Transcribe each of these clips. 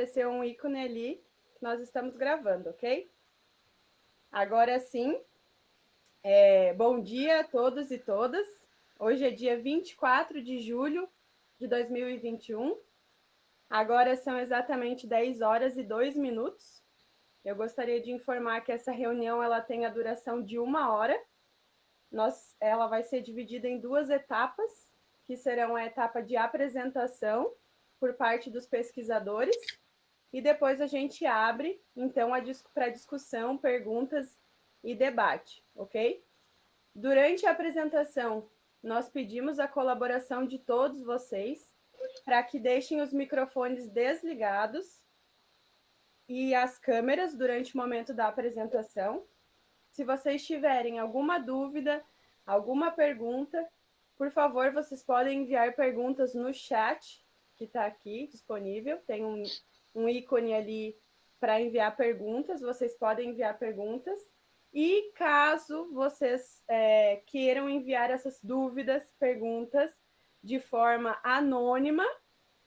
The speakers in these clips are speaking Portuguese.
aparecer um ícone ali que nós estamos gravando, ok? Agora sim, bom dia a todos e todas. Hoje é dia 24 de julho de 2021. Agora são exatamente 10 horas e 2 minutos. Eu gostaria de informar que essa reunião ela tem a duração de 1 hora. Ela vai ser dividida em 2 etapas, que serão a etapa de apresentação por parte dos pesquisadores, e depois a gente abre, então, para discussão, perguntas e debate, ok? Durante a apresentação, nós pedimos a colaboração de todos vocês para que deixem os microfones desligados e as câmeras durante o momento da apresentação. Se vocês tiverem alguma dúvida, alguma pergunta, por favor, vocês podem enviar perguntas no chat, que está aqui disponível. Tem um ícone ali para enviar perguntas, vocês podem enviar perguntas. E caso vocês queiram enviar essas dúvidas, perguntas, de forma anônima,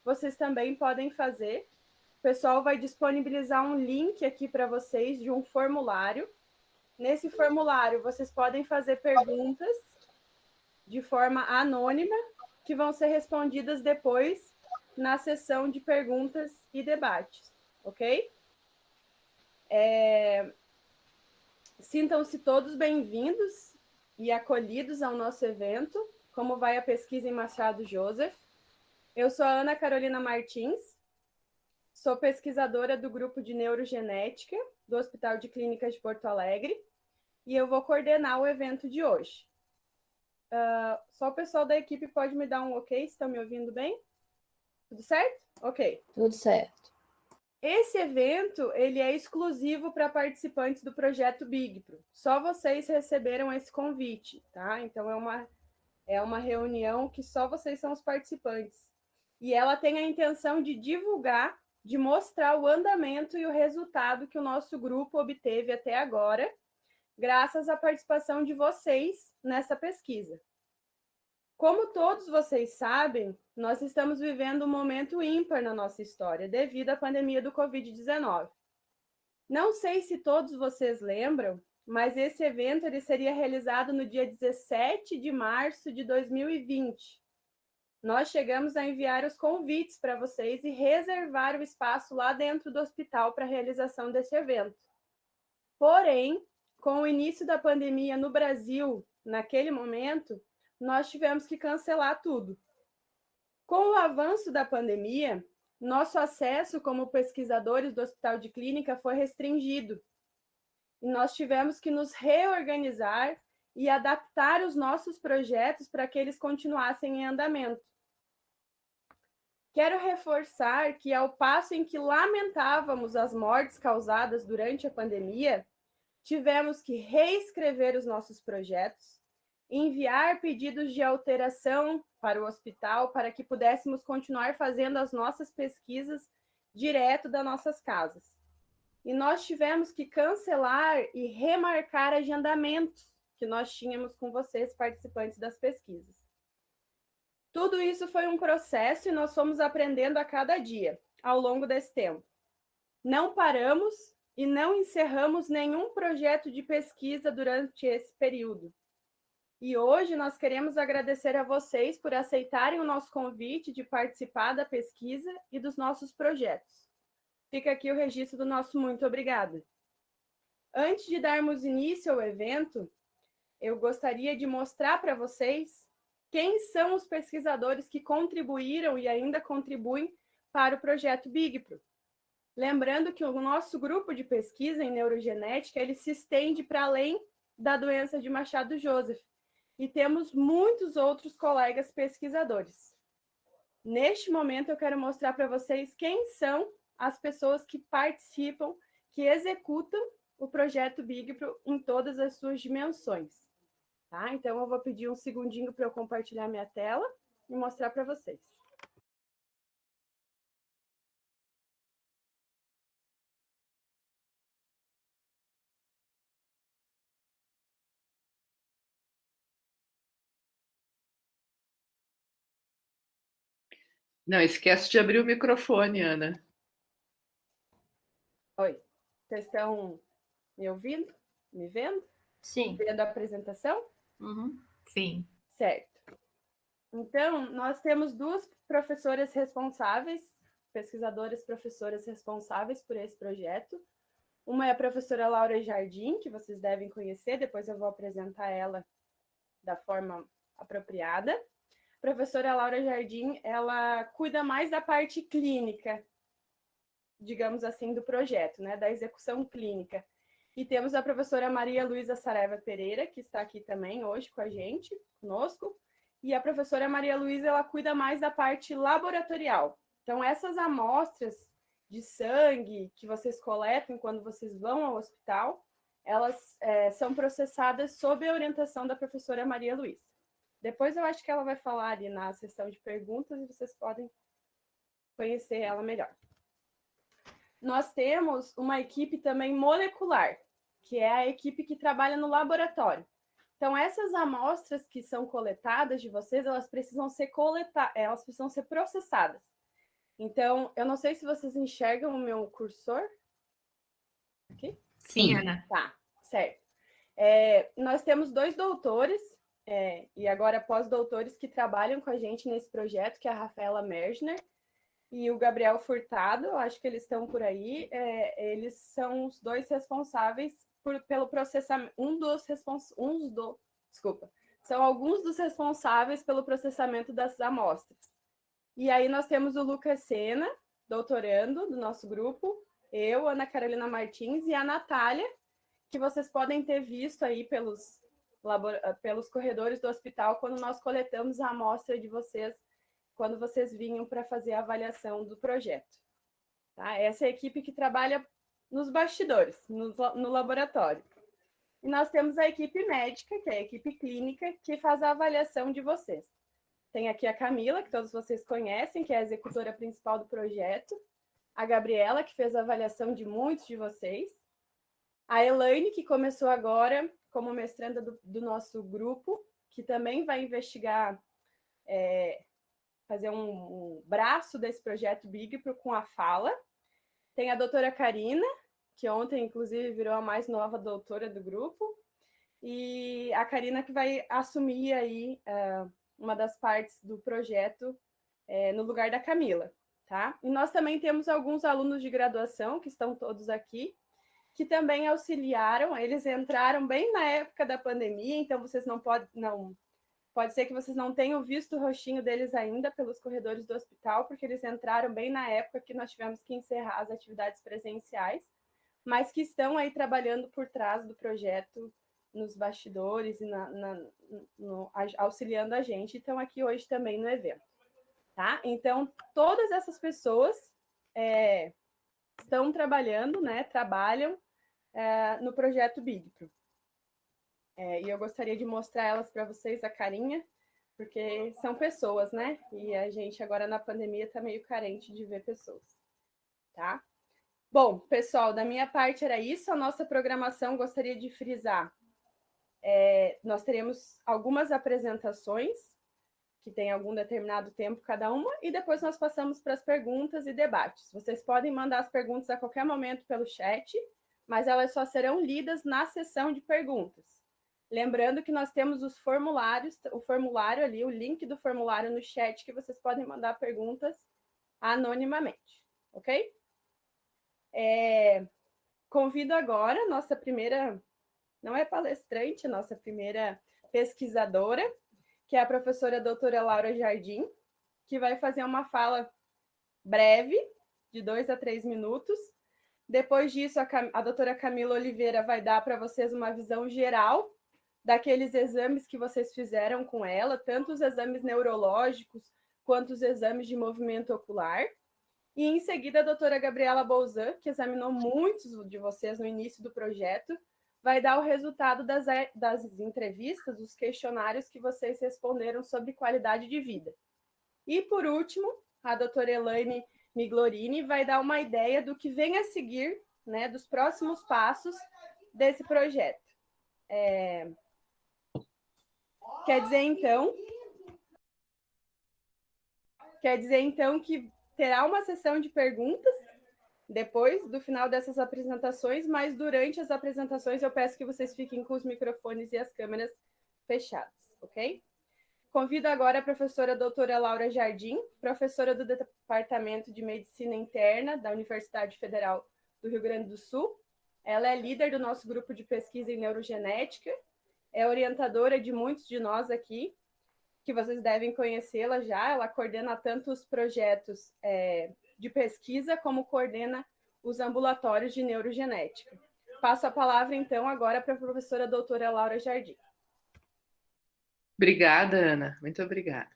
vocês também podem fazer. O pessoal vai disponibilizar um link aqui para vocês de um formulário. Nesse formulário, vocês podem fazer perguntas de forma anônima, que vão ser respondidas depois na sessão de perguntas e debates, ok? Sintam-se todos bem-vindos e acolhidos ao nosso evento, Como vai a pesquisa em Machado Joseph. Eu sou a Ana Carolina Martins, sou pesquisadora do grupo de neurogenética do Hospital de Clínicas de Porto Alegre, e eu vou coordenar o evento de hoje. Só o pessoal da equipe pode me dar um ok, se estão me ouvindo bem? Tudo certo? Ok. Tudo certo. Esse evento, ele é exclusivo para participantes do projeto BIGPRO. Só vocês receberam esse convite, tá? Então, é uma reunião que só vocês são os participantes. E ela tem a intenção de divulgar, de mostrar o andamento e o resultado que o nosso grupo obteve até agora, graças à participação de vocês nessa pesquisa. Como todos vocês sabem, nós estamos vivendo um momento ímpar na nossa história, devido à pandemia do Covid-19. Não sei se todos vocês lembram, mas esse evento ele seria realizado no dia 17 de março de 2020. Nós chegamos a enviar os convites para vocês e reservar o espaço lá dentro do hospital para a realização desse evento. Porém, com o início da pandemia no Brasil, naquele momento, nós tivemos que cancelar tudo. Com o avanço da pandemia, nosso acesso como pesquisadores do Hospital de Clínica foi restringido. E nós tivemos que nos reorganizar e adaptar os nossos projetos para que eles continuassem em andamento. Quero reforçar que, ao passo em que lamentávamos as mortes causadas durante a pandemia, tivemos que reescrever os nossos projetos, enviar pedidos de alteração para o hospital para que pudéssemos continuar fazendo as nossas pesquisas direto das nossas casas. E nós tivemos que cancelar e remarcar agendamentos que nós tínhamos com vocês, participantes das pesquisas. Tudo isso foi um processo e nós fomos aprendendo a cada dia, ao longo desse tempo. Não paramos e não encerramos nenhum projeto de pesquisa durante esse período. E hoje nós queremos agradecer a vocês por aceitarem o nosso convite de participar da pesquisa e dos nossos projetos. Fica aqui o registro do nosso muito obrigada. Antes de darmos início ao evento, eu gostaria de mostrar para vocês quem são os pesquisadores que contribuíram e ainda contribuem para o projeto BIGPRO. Lembrando que o nosso grupo de pesquisa em neurogenética, ele se estende para além da doença de Machado Joseph, e temos muitos outros colegas pesquisadores. Neste momento, eu quero mostrar para vocês quem são as pessoas que participam, que executam o projeto BIGPRO em todas as suas dimensões. Tá? Então, eu vou pedir um segundinho para eu compartilhar minha tela e mostrar para vocês. Não esquece de abrir o microfone, Ana. Oi, vocês estão me ouvindo? Me vendo? Sim. Vendo a apresentação? Uhum. Sim. Certo. Então, nós temos duas professoras responsáveis, pesquisadoras professoras responsáveis por esse projeto. Uma é a professora Laura Jardim, que vocês devem conhecer, depois eu vou apresentar ela da forma apropriada. A professora Laura Jardim, ela cuida mais da parte clínica, digamos assim, do projeto, né, da execução clínica. E temos a professora Maria Luísa Saraiva Pereira, que está aqui também hoje com a gente, conosco. E a professora Maria Luísa, ela cuida mais da parte laboratorial. Então, essas amostras de sangue que vocês coletam quando vocês vão ao hospital, elas são processadas sob a orientação da professora Maria Luísa. Depois eu acho que ela vai falar ali na sessão de perguntas e vocês podem conhecer ela melhor. Nós temos uma equipe também molecular, que é a equipe que trabalha no laboratório. Então, essas amostras que são coletadas de vocês, elas precisam ser elas precisam ser processadas. Então, eu não sei se vocês enxergam o meu cursor. Aqui? Sim, Ana. Tá, certo. Nós temos 2 doutores, e agora pós-doutores, que trabalham com a gente nesse projeto, que é a Rafaela Mergner e o Gabriel Furtado, acho que eles estão por aí. Eles são os 2 responsáveis pelo processamento, são alguns dos responsáveis pelo processamento das amostras. E aí nós temos o Lucas Sena, doutorando do nosso grupo, eu, Ana Carolina Martins e a Natália, que vocês podem ter visto aí pelos corredores do hospital quando nós coletamos a amostra de vocês, quando vocês vinham para fazer a avaliação do projeto. Tá? Essa é a equipe que trabalha nos bastidores, no laboratório. E nós temos a equipe médica, que é a equipe clínica, que faz a avaliação de vocês. Tem aqui a Camila, que todos vocês conhecem, que é a executora principal do projeto. A Gabriela, que fez a avaliação de muitos de vocês. A Elaine, que começou agora como mestranda do nosso grupo, que também vai investigar, fazer um braço desse projeto BIGPRO com a fala. Tem a doutora Karina, que ontem, inclusive, virou a mais nova doutora do grupo. E a Karina que vai assumir aí uma das partes do projeto no lugar da Camila, tá? E nós também temos alguns alunos de graduação, que estão todos aqui, que também auxiliaram. Eles entraram bem na época da pandemia, então vocês pode ser que vocês não tenham visto o rostinho deles ainda pelos corredores do hospital, porque eles entraram bem na época que nós tivemos que encerrar as atividades presenciais, mas que estão aí trabalhando por trás do projeto, nos bastidores e auxiliando a gente, e estão aqui hoje também no evento. Tá? Então, todas essas pessoas estão trabalhando, né? Trabalham no projeto BIGPRO. E eu gostaria de mostrar elas para vocês, a carinha, porque são pessoas, né? E a gente agora na pandemia está meio carente de ver pessoas, tá? Bom, pessoal, da minha parte era isso. A nossa programação, gostaria de frisar, nós teremos algumas apresentações, que tem algum determinado tempo cada uma, e depois nós passamos para as perguntas e debates. Vocês podem mandar as perguntas a qualquer momento pelo chat, mas elas só serão lidas na sessão de perguntas. Lembrando que nós temos os formulários, o formulário ali, o link do formulário no chat, que vocês podem mandar perguntas anonimamente, ok? Convido agora nossa primeira, não é palestrante, nossa primeira pesquisadora, que é a professora doutora Laura Jardim, que vai fazer uma fala breve, de 2 a 3 minutos. Depois disso, a doutora Camila Oliveira vai dar para vocês uma visão geral daqueles exames que vocês fizeram com ela, tanto os exames neurológicos quanto os exames de movimento ocular. E em seguida, a doutora Gabriela Bolzan, que examinou muitos de vocês no início do projeto, vai dar o resultado das entrevistas, dos questionários que vocês responderam sobre qualidade de vida. E, por último, a doutora Elaine Miglorini vai dar uma ideia do que vem a seguir, né, dos próximos passos desse projeto. Quer dizer, então, que terá uma sessão de perguntas, depois do final dessas apresentações, mas durante as apresentações eu peço que vocês fiquem com os microfones e as câmeras fechadas, ok? Convido agora a professora doutora Laura Jardim, professora do Departamento de Medicina Interna da Universidade Federal do Rio Grande do Sul. Ela é líder do nosso grupo de pesquisa em neurogenética, é orientadora de muitos de nós aqui, que vocês devem conhecê-la já. Ela coordena tanto os projetos de pesquisa, como coordena os ambulatórios de neurogenética. Passo a palavra, então, agora para a professora doutora Laura Jardim. Obrigada, Ana. Muito obrigada.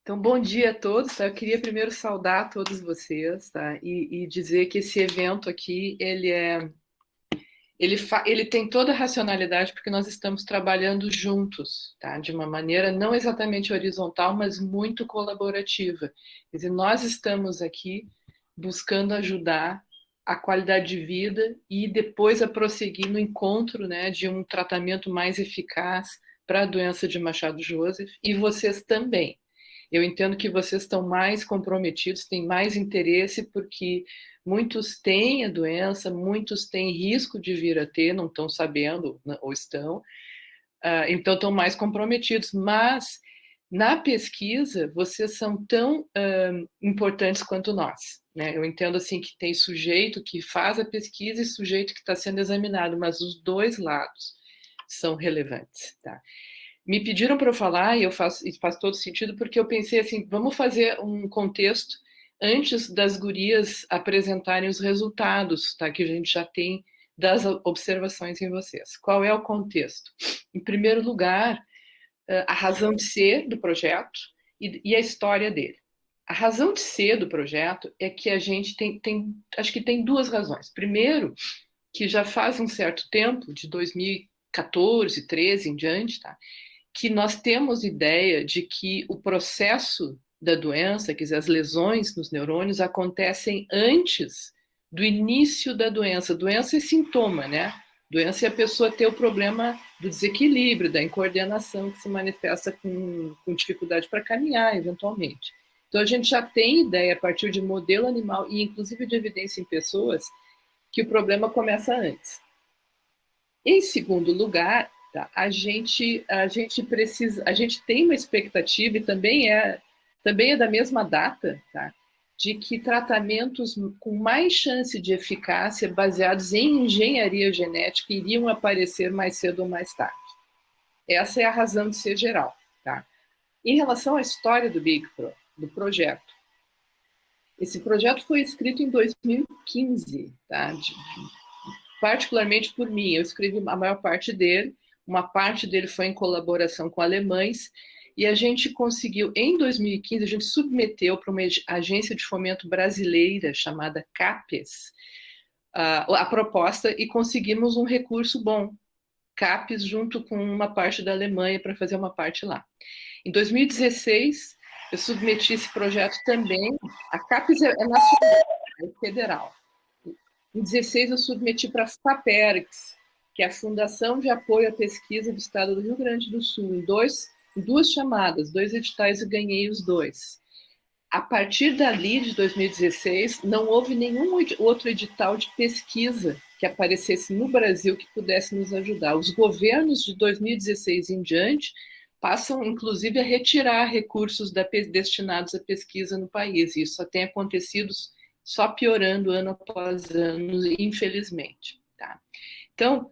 Então, bom dia a todos. Tá? Eu queria primeiro saudar todos vocês, tá? E dizer que esse evento aqui, ele tem toda a racionalidade porque nós estamos trabalhando juntos, tá? De uma maneira não exatamente horizontal, mas muito colaborativa. Quer dizer, nós estamos aqui buscando ajudar a qualidade de vida e depois a prosseguir no encontro, né, de um tratamento mais eficaz para a doença de Machado-Joseph, e vocês também. Eu entendo que vocês estão mais comprometidos, têm mais interesse, porque muitos têm a doença, muitos têm risco de vir a ter, não estão sabendo, ou estão, então estão mais comprometidos. Mas, na pesquisa, vocês são tão importantes quanto nós. Né? Eu entendo assim que tem sujeito que faz a pesquisa e sujeito que está sendo examinado, mas os dois lados são relevantes, tá? Me pediram para eu falar, e faz todo sentido, porque eu pensei assim, vamos fazer um contexto antes das gurias apresentarem os resultados, tá, que a gente já tem das observações em vocês. Qual é o contexto? Em primeiro lugar, a razão de ser do projeto e a história dele. A razão de ser do projeto é que a gente acho que tem duas razões. Primeiro, que já faz um certo tempo, de 2014, 13 em diante, tá? Que nós temos ideia de que o processo da doença, quer dizer, as lesões nos neurônios acontecem antes do início da doença. Doença é sintoma, né? Doença é a pessoa ter o problema do desequilíbrio, da incoordenação, que se manifesta com dificuldade para caminhar, eventualmente. Então, a gente já tem ideia, a partir de modelo animal e, inclusive, de evidência em pessoas, que o problema começa antes. Em segundo lugar, tá, a gente tem uma expectativa, e também é da mesma data, tá, de que tratamentos com mais chance de eficácia, baseados em engenharia genética, iriam aparecer mais cedo ou mais tarde. Essa é a razão de ser geral. Tá? Em relação à história do BigPro, do projeto, esse projeto foi escrito em 2015, tá? Particularmente por mim, eu escrevi a maior parte dele, uma parte dele foi em colaboração com alemães, e a gente conseguiu, em 2015, a gente submeteu para uma agência de fomento brasileira chamada CAPES a proposta e conseguimos um recurso bom, CAPES junto com uma parte da Alemanha para fazer uma parte lá. Em 2016, eu submeti esse projeto também, a CAPES é nacional, é federal. Em 2016, eu submeti para a FAPERGS, que é a Fundação de Apoio à Pesquisa do Estado do Rio Grande do Sul, em duas chamadas, 2 editais, e ganhei os 2. A partir dali, de 2016, não houve nenhum outro edital de pesquisa que aparecesse no Brasil que pudesse nos ajudar. Os governos de 2016 em diante passam, inclusive, a retirar recursos destinados à pesquisa no país. E isso só tem acontecido só piorando ano após ano, infelizmente. Tá? Então,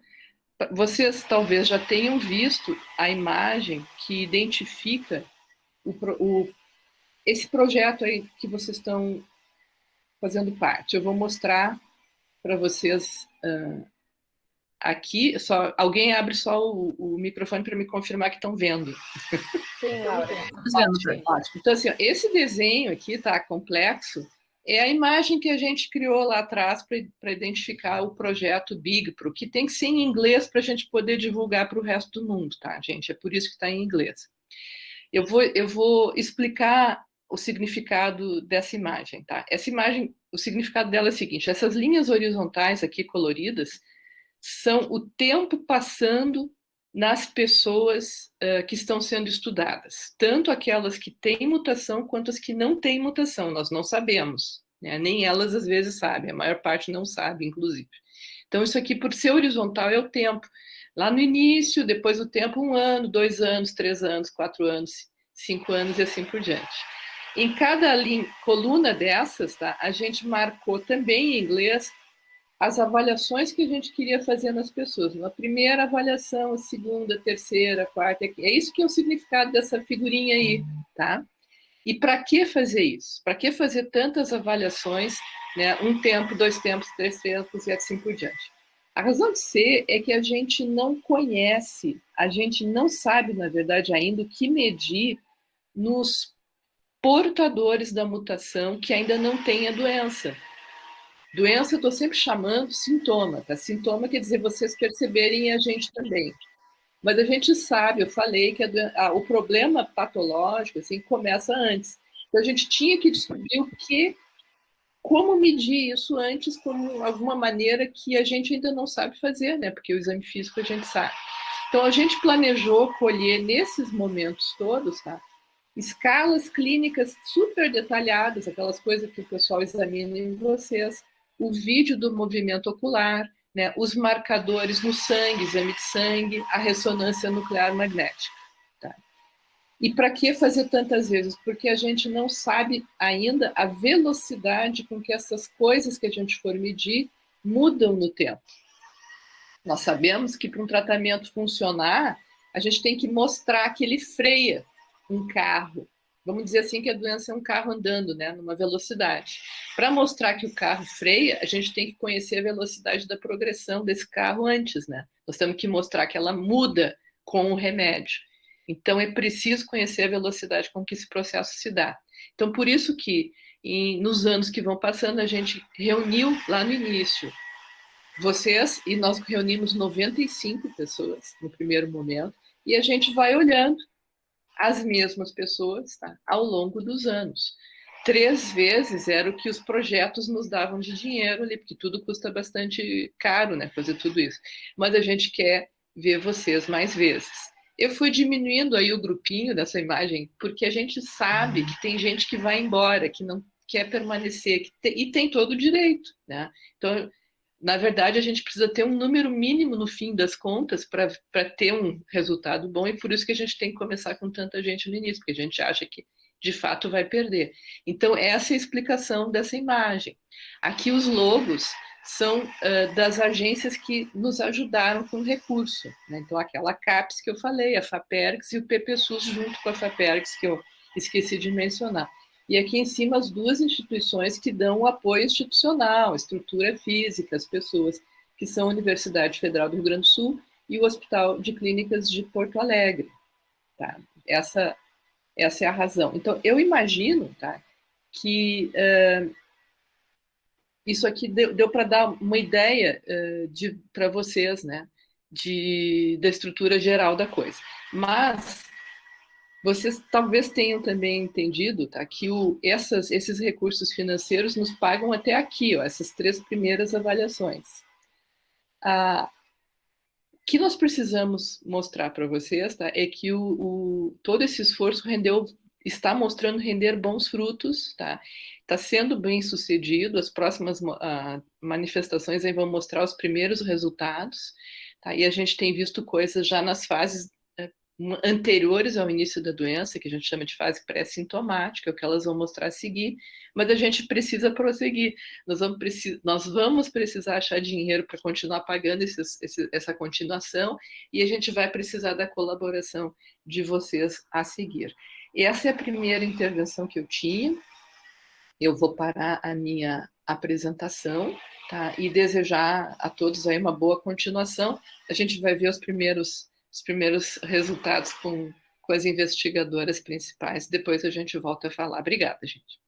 vocês talvez já tenham visto a imagem que identifica esse projeto aí que vocês estão fazendo parte. Eu vou mostrar para vocês aqui. Alguém abre só o microfone para me confirmar que estão vendo. Sim, Laura. Ótimo. Então, assim, esse desenho aqui, tá, complexo, é a imagem que a gente criou lá atrás para identificar o projeto BigPro, que tem que ser em inglês para a gente poder divulgar para o resto do mundo, tá, gente? É por isso que está em inglês. Eu vou explicar o significado dessa imagem, tá? Essa imagem, o significado dela é o seguinte: essas linhas horizontais aqui coloridas são o tempo passando nas pessoas que estão sendo estudadas, tanto aquelas que têm mutação quanto as que não têm mutação, nós não sabemos, né? Nem elas às vezes sabem, a maior parte não sabe, inclusive. Então, isso aqui, por ser horizontal, é o tempo. Lá no início, depois do tempo, 1 ano, 2 anos, 3 anos, 4 anos, 5 anos e assim por diante. Em cada coluna dessas, tá, a gente marcou também em inglês as avaliações que a gente queria fazer nas pessoas. A primeira avaliação, a segunda, a terceira, a quarta. É isso que é o significado dessa figurinha aí, tá? E para que fazer isso? Para que fazer tantas avaliações, né? 1 tempo, 2 tempos, 3 tempos e assim por diante? A razão de ser é que a gente não conhece, a gente não sabe, na verdade, ainda o que medir nos portadores da mutação que ainda não têm a doença. Doença eu estou sempre chamando sintoma, tá? Sintoma quer dizer vocês perceberem e a gente também. Mas a gente sabe, eu falei que o problema patológico assim, começa antes. Então a gente tinha que descobrir como medir isso antes, como alguma maneira que a gente ainda não sabe fazer, né? Porque o exame físico a gente sabe. Então a gente planejou colher nesses momentos todos, tá? Escalas clínicas super detalhadas, aquelas coisas que o pessoal examina em vocês, o vídeo do movimento ocular, né, os marcadores no sangue, exame de sangue, a ressonância nuclear magnética. Tá? E para que fazer tantas vezes? Porque a gente não sabe ainda a velocidade com que essas coisas que a gente for medir mudam no tempo. Nós sabemos que para um tratamento funcionar, a gente tem que mostrar que ele freia um carro. Vamos dizer assim que a doença é um carro andando, né, numa velocidade. Para mostrar que o carro freia, a gente tem que conhecer a velocidade da progressão desse carro antes, né? Nós temos que mostrar que ela muda com o remédio. Então é preciso conhecer a velocidade com que esse processo se dá. Então por isso que nos anos que vão passando a gente reuniu lá no início vocês e nós reunimos 95 pessoas no primeiro momento e a gente vai olhando as mesmas pessoas, tá, ao longo dos anos. 3 vezes era o que os projetos nos davam de dinheiro ali, porque tudo custa bastante caro, né, fazer tudo isso. Mas a gente quer ver vocês mais vezes. Eu fui diminuindo aí o grupinho dessa imagem, porque a gente sabe que tem gente que vai embora, que não quer permanecer, e tem todo o direito, né? Então, na verdade, a gente precisa ter um número mínimo no fim das contas para ter um resultado bom, e por isso que a gente tem que começar com tanta gente no início, porque a gente acha que de fato vai perder. Então, essa é a explicação dessa imagem. Aqui os logos são das agências que nos ajudaram com o recurso, né? Então, aquela CAPES que eu falei, a FAPERGS e o PPSUS junto com a FAPERGS, que eu esqueci de mencionar. E aqui em cima as 2 instituições que dão o apoio institucional, estrutura física, as pessoas, que são a Universidade Federal do Rio Grande do Sul e o Hospital de Clínicas de Porto Alegre. Tá? Essa é a razão. Então, eu imagino, tá, que isso aqui deu para dar uma ideia para vocês, né, da estrutura geral da coisa. Mas vocês talvez tenham também entendido, tá, que esses recursos financeiros nos pagam até aqui, ó, essas 3 primeiras avaliações. O que nós precisamos mostrar para vocês, tá, é que todo esse esforço está mostrando render bons frutos, tá? Está sendo bem sucedido, as próximas manifestações aí vão mostrar os primeiros resultados, tá? E a gente tem visto coisas já nas fases anteriores ao início da doença, que a gente chama de fase pré-sintomática, o que elas vão mostrar a seguir, mas a gente precisa prosseguir. Nós vamos precisar achar dinheiro para continuar pagando essa continuação, e a gente vai precisar da colaboração de vocês a seguir. Essa é a primeira intervenção que eu tinha. Eu vou parar a minha apresentação, tá? E desejar a todos aí uma boa continuação. A gente vai ver os primeiros resultados com as investigadoras principais. Depois a gente volta a falar. Obrigada, gente.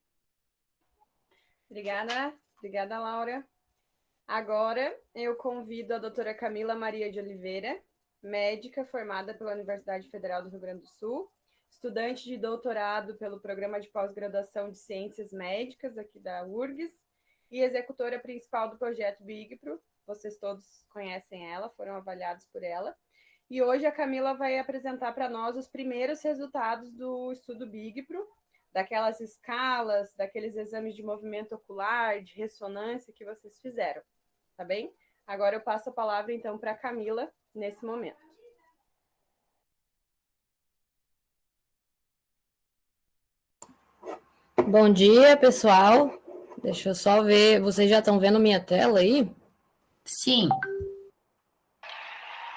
Obrigada, Laura. Agora eu convido a doutora Camila Maria de Oliveira, médica formada pela Universidade Federal do Rio Grande do Sul, estudante de doutorado pelo Programa de Pós-Graduação de Ciências Médicas aqui da URGS e executora principal do projeto BIGPRO. Vocês todos conhecem ela, foram avaliados por ela. E hoje a Camila vai apresentar para nós os primeiros resultados do estudo BIGPRO, daquelas escalas, daqueles exames de movimento ocular, de ressonância que vocês fizeram, tá bem? Agora eu passo a palavra, então, para a Camila, nesse momento. Bom dia, pessoal. Deixa eu só ver. Vocês já estão vendo minha tela aí? Sim.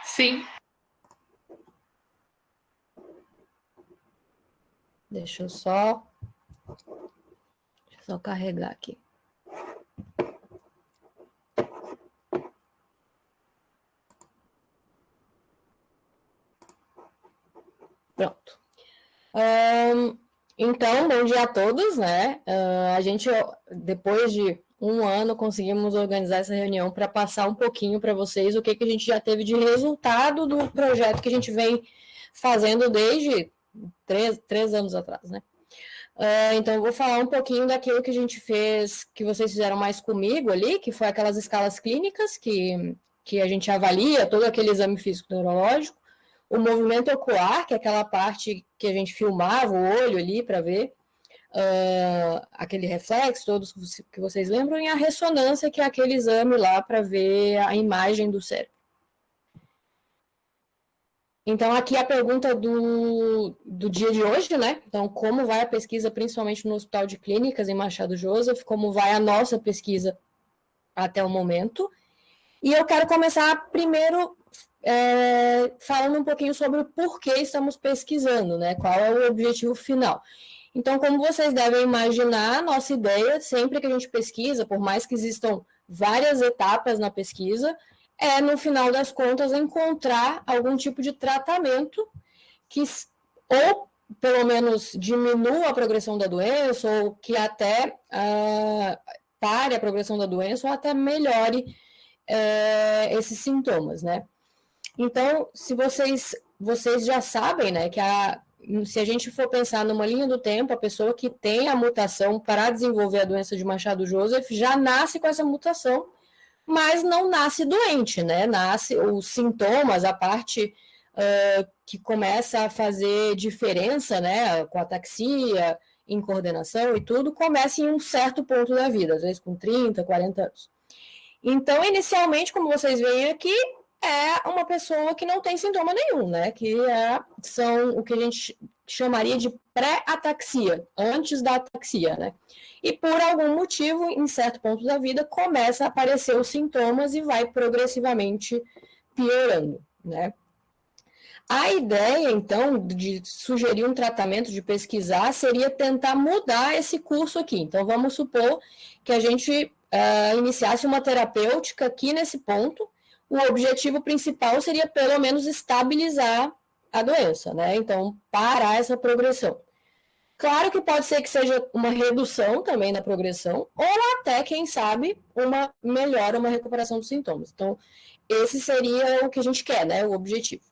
Sim. Deixa eu só carregar aqui. Pronto. Então, bom dia a todos, né? A gente, depois de um ano, conseguimos organizar essa reunião para passar um pouquinho para vocês o que a gente já teve de resultado do projeto que a gente vem fazendo desde três anos atrás, né? Então, eu vou falar um pouquinho daquilo que a gente fez, que vocês fizeram mais comigo ali, que foi aquelas escalas clínicas que a gente avalia todo aquele exame físico neurológico, o movimento ocular, que é aquela parte que a gente filmava o olho ali para ver aquele reflexo, todos que vocês lembram, e a ressonância, que é aquele exame lá para ver a imagem do cérebro. Então, aqui a pergunta do dia de hoje, né? Então, como vai a pesquisa, principalmente no Hospital de Clínicas, em Machado Joseph, como vai a nossa pesquisa até o momento. E eu quero começar primeiro falando um pouquinho sobre o porquê estamos pesquisando, né? Qual é o objetivo final. Então, como vocês devem imaginar, nossa ideia, sempre que a gente pesquisa, por mais que existam várias etapas na pesquisa, é, no final das contas, encontrar algum tipo de tratamento que ou, pelo menos, diminua a progressão da doença, ou que até pare a progressão da doença, ou até melhore esses sintomas, né? Então, se vocês já sabem, né, que se a gente for pensar numa linha do tempo, a pessoa que tem a mutação para desenvolver a doença de Machado Joseph já nasce com essa mutação, mas não nasce doente, né? Nasce os sintomas, a parte que começa a fazer diferença, né, com ataxia, incoordenação e tudo, começa em um certo ponto da vida, às vezes com 30, 40 anos. Então, inicialmente, como vocês veem aqui, é uma pessoa que não tem sintoma nenhum, né? Que são o que a gente chamaria de pré-ataxia, antes da ataxia, né? E por algum motivo, em certo ponto da vida, começa a aparecer os sintomas e vai progressivamente piorando, né? A ideia, então, de sugerir um tratamento, de pesquisar, seria tentar mudar esse curso aqui. Então, vamos supor que a gente iniciasse uma terapêutica aqui nesse ponto. O objetivo principal seria, pelo menos, estabilizar a doença, né? Então, parar essa progressão. Claro que pode ser que seja uma redução também na progressão, ou até, quem sabe, uma melhora, uma recuperação dos sintomas. Então, esse seria o que a gente quer, né? O objetivo.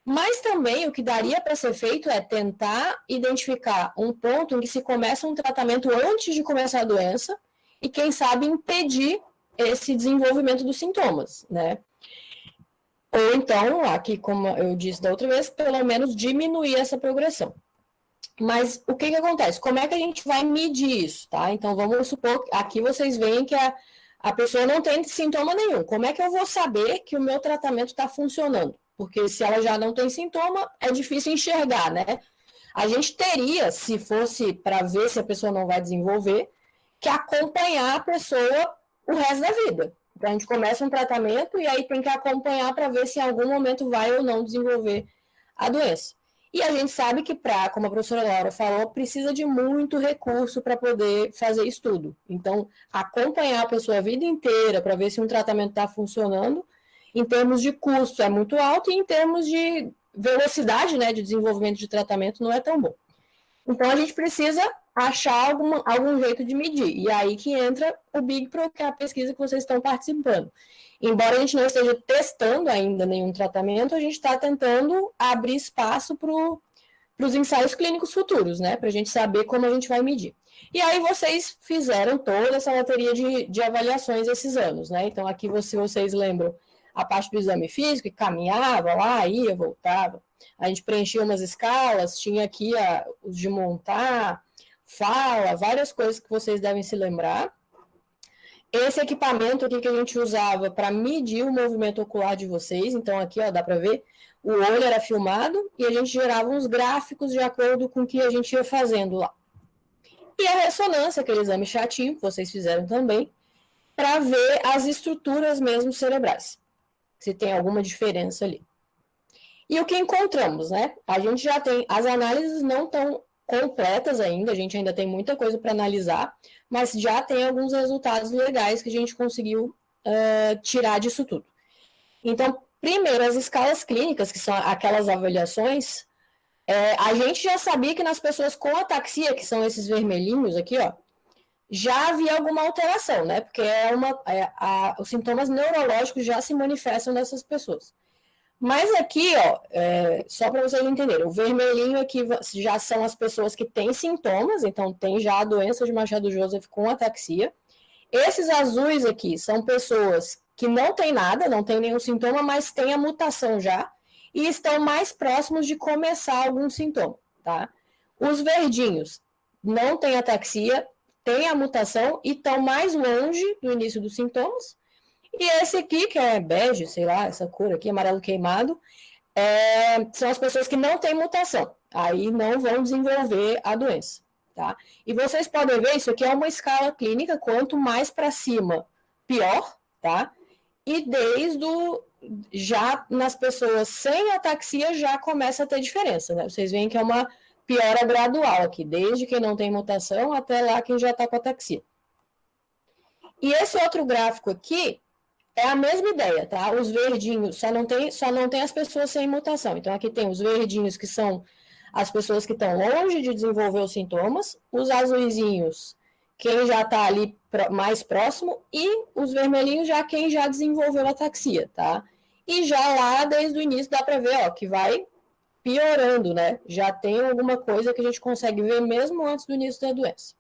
Mas também o que daria para ser feito é tentar identificar um ponto em que se começa um tratamento antes de começar a doença e, quem sabe, impedir esse desenvolvimento dos sintomas, né? Ou então, aqui, como eu disse da outra vez, pelo menos diminuir essa progressão. Mas o que acontece? Como é que a gente vai medir isso, tá? Então, vamos supor, aqui vocês veem que a pessoa não tem sintoma nenhum. Como é que eu vou saber que o meu tratamento está funcionando? Porque se ela já não tem sintoma, é difícil enxergar, né? A gente teria, se fosse para ver se a pessoa não vai desenvolver, que acompanhar a pessoa o resto da vida. Então, a gente começa um tratamento e aí tem que acompanhar para ver se em algum momento vai ou não desenvolver a doença. E a gente sabe que, como a professora Laura falou, precisa de muito recurso para poder fazer isso tudo. Então, acompanhar a pessoa a vida inteira para ver se um tratamento está funcionando, em termos de custo é muito alto e em termos de velocidade, né, de desenvolvimento de tratamento não é tão bom. Então, a gente precisa achar algum jeito de medir. E aí que entra o Big Pro, que é a pesquisa que vocês estão participando. Embora a gente não esteja testando ainda nenhum tratamento, a gente está tentando abrir espaço para os ensaios clínicos futuros, né? Para a gente saber como a gente vai medir. E aí vocês fizeram toda essa bateria de avaliações esses anos, né? Então, aqui, se vocês lembram, a parte do exame físico, que caminhava lá, ia, voltava. A gente preenchia umas escalas, tinha aqui os de montar, fala, várias coisas que vocês devem se lembrar. Esse equipamento aqui que a gente usava para medir o movimento ocular de vocês, então aqui, ó, dá para ver, o olho era filmado e a gente gerava uns gráficos de acordo com o que a gente ia fazendo lá. E a ressonância, aquele exame chatinho que vocês fizeram também, para ver as estruturas mesmo cerebrais, se tem alguma diferença ali. E o que encontramos, né? A gente já tem, as análises não estão completas ainda, a gente ainda tem muita coisa para analisar, mas já tem alguns resultados legais que a gente conseguiu tirar disso tudo. Então, primeiro, as escalas clínicas, que são aquelas avaliações, a gente já sabia que nas pessoas com ataxia, que são esses vermelhinhos aqui, ó, já havia alguma alteração, né? Porque os sintomas neurológicos já se manifestam nessas pessoas. Mas aqui, ó, só para vocês entenderem, o vermelhinho aqui já são as pessoas que têm sintomas, então tem já a doença de Machado-Joseph com ataxia. Esses azuis aqui são pessoas que não têm nada, não têm nenhum sintoma, mas têm a mutação já, e estão mais próximos de começar algum sintoma, tá? Os verdinhos não têm ataxia, têm a mutação e estão mais longe do início dos sintomas. E esse aqui, que é bege, sei lá, essa cor aqui, amarelo queimado, são as pessoas que não têm mutação. Aí não vão desenvolver a doença, tá? E vocês podem ver, isso aqui é uma escala clínica, quanto mais para cima, pior, tá? E já nas pessoas sem ataxia já começa a ter diferença, né? Vocês veem que é uma piora gradual aqui, desde quem não tem mutação até lá quem já está com ataxia. E esse outro gráfico aqui é a mesma ideia, tá? Os verdinhos só não tem as pessoas sem mutação. Então, aqui tem os verdinhos, que são as pessoas que estão longe de desenvolver os sintomas, os azuizinhos, quem já está ali mais próximo, e os vermelhinhos, já quem já desenvolveu ataxia, tá? E já lá, desde o início, dá para ver, ó, que vai piorando, né? Já tem alguma coisa que a gente consegue ver mesmo antes do início da doença.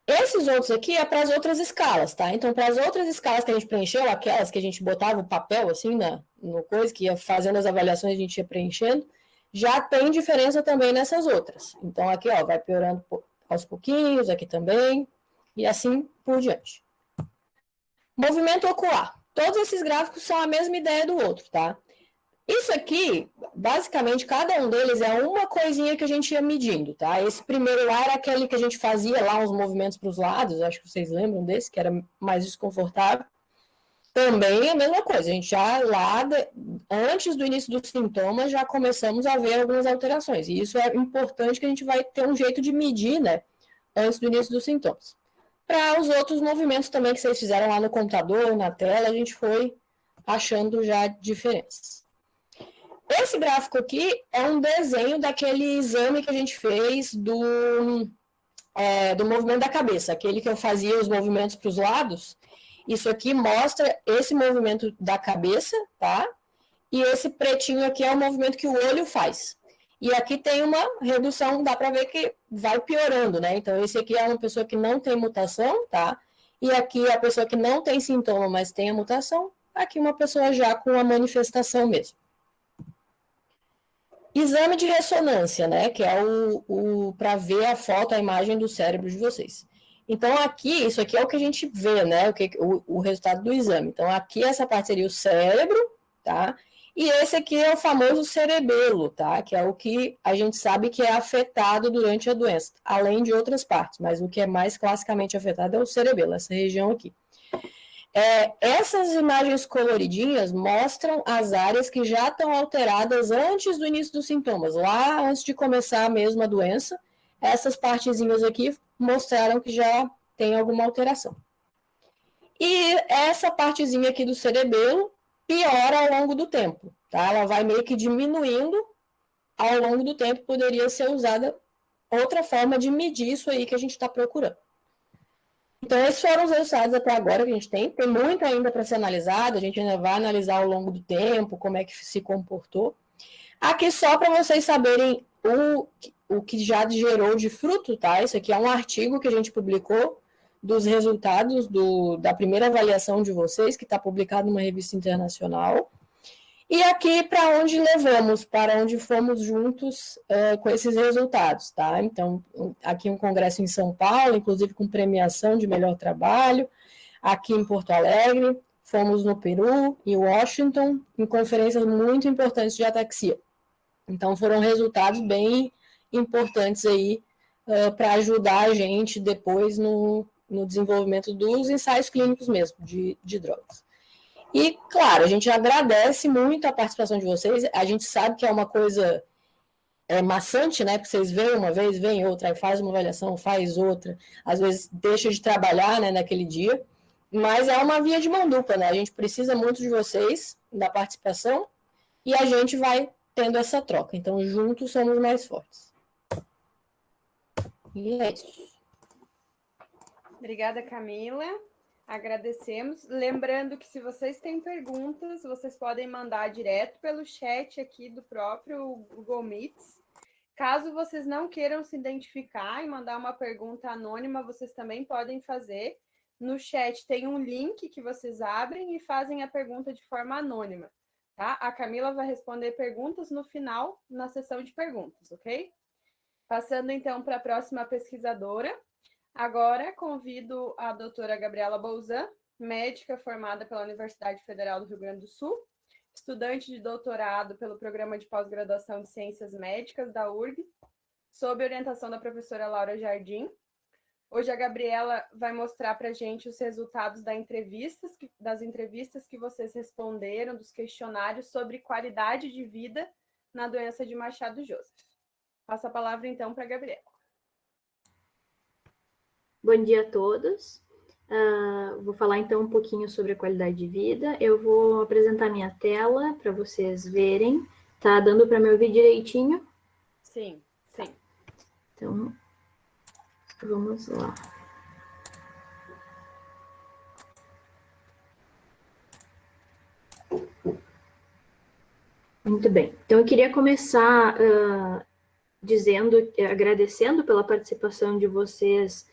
Esses outros aqui é para as outras escalas, tá? Então, para as outras escalas que a gente preencheu, aquelas que a gente botava o papel, assim, no coisa, que ia fazendo as avaliações, a gente ia preenchendo, já tem diferença também nessas outras. Então, aqui, ó, vai piorando aos pouquinhos, aqui também, e assim por diante. Movimento ocular. Todos esses gráficos são a mesma ideia do outro, tá? Isso aqui, basicamente, cada um deles é uma coisinha que a gente ia medindo, tá? Esse primeiro lá era aquele que a gente fazia lá uns movimentos para os lados, acho que vocês lembram desse, que era mais desconfortável. Também é a mesma coisa, a gente já lá, antes do início dos sintomas, já começamos a ver algumas alterações. E isso é importante, que a gente vai ter um jeito de medir, né, antes do início dos sintomas. Para os outros movimentos também que vocês fizeram lá no computador, na tela, a gente foi achando já diferenças. Esse gráfico aqui é um desenho daquele exame que a gente fez do movimento da cabeça, aquele que eu fazia os movimentos para os lados. Isso aqui mostra esse movimento da cabeça, tá? E esse pretinho aqui é o movimento que o olho faz. E aqui tem uma redução, dá para ver que vai piorando, né? Então, esse aqui é uma pessoa que não tem mutação, tá? E aqui é a pessoa que não tem sintoma, mas tem a mutação. Aqui uma pessoa já com a manifestação mesmo. Exame de ressonância, né, que é para ver a foto, a imagem do cérebro de vocês. Então, aqui, isso aqui é o que a gente vê, né, o resultado do exame. Então, aqui essa parte seria o cérebro, tá? E esse aqui é o famoso cerebelo, tá? Que é o que a gente sabe que é afetado durante a doença, além de outras partes, mas o que é mais classicamente afetado é o cerebelo, essa região aqui. Essas imagens coloridinhas mostram as áreas que já estão alteradas antes do início dos sintomas, lá antes de começar mesmo a doença. Essas partezinhas aqui mostraram que já tem alguma alteração. E essa partezinha aqui do cerebelo piora ao longo do tempo, tá? Ela vai meio que diminuindo ao longo do tempo, poderia ser usada outra forma de medir isso aí que a gente está procurando. Então, esses foram os resultados até agora que a gente tem. Tem muito ainda para ser analisado, a gente ainda vai analisar ao longo do tempo, como é que se comportou. Aqui só para vocês saberem o que já gerou de fruto, tá? Isso aqui é um artigo que a gente publicou dos resultados da primeira avaliação de vocês, que está publicado numa revista internacional. E aqui para onde levamos, para onde fomos juntos com esses resultados, tá? Então, aqui um congresso em São Paulo, inclusive com premiação de melhor trabalho, aqui em Porto Alegre, fomos no Peru e Washington, em conferências muito importantes de ataxia. Então, foram resultados bem importantes aí para ajudar a gente depois no desenvolvimento dos ensaios clínicos mesmo, de drogas. E, claro, a gente agradece muito a participação de vocês. A gente sabe que é uma coisa maçante, né? Porque vocês veem uma vez, veem outra, aí faz uma avaliação, faz outra. Às vezes deixa de trabalhar, né, naquele dia. Mas é uma via de mão dupla, né? A gente precisa muito de vocês, da participação, e a gente vai tendo essa troca. Então, juntos somos mais fortes. E é isso. Obrigada, Camila. Agradecemos. Lembrando que se vocês têm perguntas, vocês podem mandar direto pelo chat aqui do próprio Google Meets. Caso vocês não queiram se identificar e mandar uma pergunta anônima, vocês também podem fazer. No chat tem um link que vocês abrem e fazem a pergunta de forma anônima, tá? A Camila vai responder perguntas no final, na sessão de perguntas, ok? Passando então para a próxima pesquisadora. Agora, convido a doutora Gabriela Bolzan, médica formada pela Universidade Federal do Rio Grande do Sul, estudante de doutorado pelo Programa de Pós-Graduação de Ciências Médicas da URG, sob orientação da professora Laura Jardim. Hoje a Gabriela vai mostrar para a gente os resultados das entrevistas que vocês responderam, dos questionários sobre qualidade de vida na doença de Machado-Joseph. Passo a palavra, então, para a Gabriela. Bom dia a todos. Vou falar então um pouquinho sobre a qualidade de vida. Eu vou apresentar minha tela para vocês verem. Tá dando para me ouvir direitinho? Sim, sim. Então, vamos lá. Muito bem. Então, eu queria começar agradecendo pela participação de vocês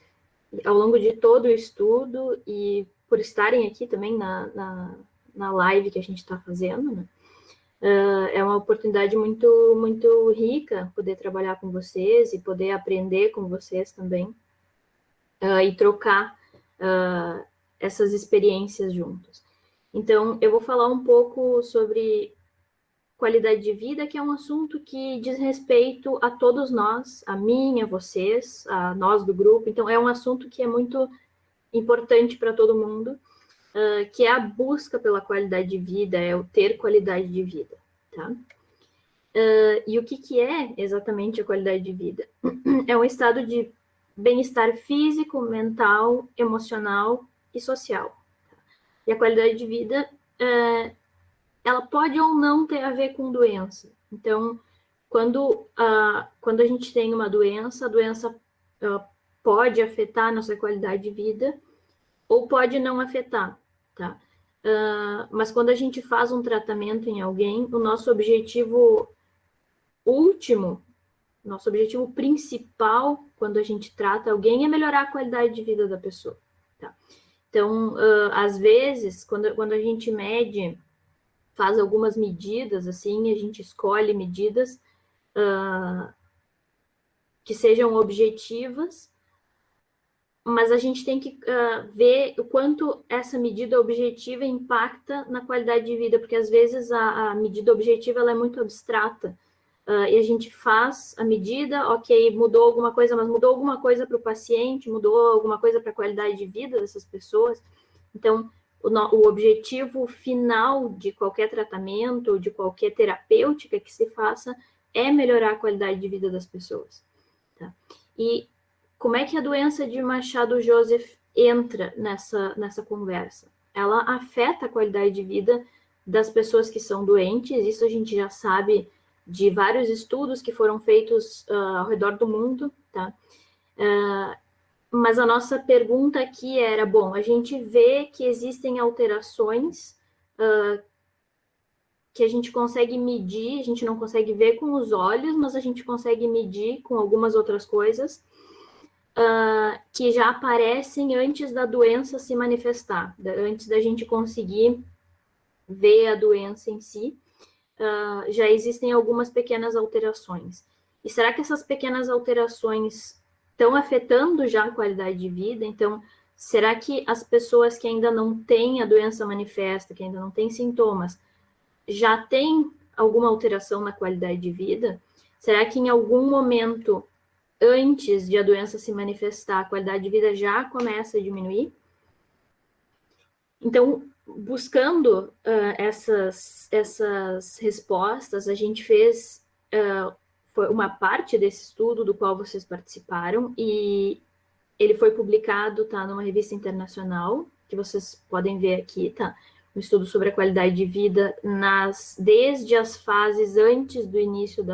ao longo de todo o estudo e por estarem aqui também na live que a gente está fazendo, né? É uma oportunidade muito, muito rica poder trabalhar com vocês e poder aprender com vocês também e trocar essas experiências juntos. Então, eu vou falar um pouco sobre qualidade de vida, que é um assunto que diz respeito a todos nós, a mim, a vocês, a nós do grupo. Então, é um assunto que é muito importante para todo mundo, que é a busca pela qualidade de vida, é o ter qualidade de vida, tá? E o que é exatamente a qualidade de vida? É um estado de bem-estar físico, mental, emocional e social. E a qualidade de vida ela pode ou não ter a ver com doença. Então, quando a gente tem uma doença, a doença pode afetar a nossa qualidade de vida ou pode não afetar, tá? Mas quando a gente faz um tratamento em alguém, o nosso objetivo último, nosso objetivo principal quando a gente trata alguém é melhorar a qualidade de vida da pessoa, tá? Então, às vezes, quando a gente mede, faz algumas medidas, assim, a gente escolhe medidas que sejam objetivas, mas a gente tem que ver o quanto essa medida objetiva impacta na qualidade de vida, porque às vezes a medida objetiva ela é muito abstrata, e a gente faz a medida, ok, mudou alguma coisa, mas mudou alguma coisa para o paciente, mudou alguma coisa para a qualidade de vida dessas pessoas. Então, o objetivo final de qualquer tratamento, de qualquer terapêutica que se faça, é melhorar a qualidade de vida das pessoas, tá? E como é que a doença de Machado-Joseph entra nessa conversa? Ela afeta a qualidade de vida das pessoas que são doentes, isso a gente já sabe de vários estudos que foram feitos ao redor do mundo, tá? Mas a nossa pergunta aqui era, bom, a gente vê que existem alterações que a gente consegue medir, a gente não consegue ver com os olhos, mas a gente consegue medir com algumas outras coisas, que já aparecem antes da doença se manifestar, antes da gente conseguir ver a doença em si. já existem algumas pequenas alterações. E será que essas pequenas alterações estão afetando já a qualidade de vida? Então, será que as pessoas que ainda não têm a doença manifesta, que ainda não têm sintomas, já têm alguma alteração na qualidade de vida? Será que em algum momento, antes de a doença se manifestar, a qualidade de vida já começa a diminuir? Então, buscando essas respostas, a gente fez foi uma parte desse estudo do qual vocês participaram, e ele foi publicado, tá, numa revista internacional, que vocês podem ver aqui, tá? Um estudo sobre a qualidade de vida desde as fases antes do início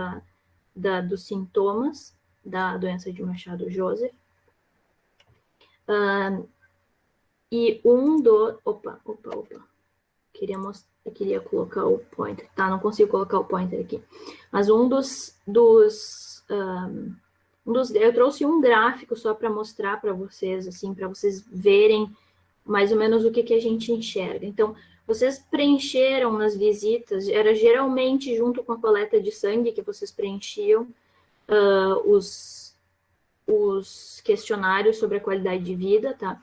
dos sintomas da doença de Machado-Joseph. E Opa. Eu queria colocar o pointer. Tá, não consigo colocar o pointer aqui. Mas eu trouxe um gráfico só para mostrar para vocês, assim, para vocês verem mais ou menos o que a gente enxerga. Então, vocês preencheram nas visitas, era geralmente junto com a coleta de sangue que vocês preenchiam os questionários sobre a qualidade de vida, tá?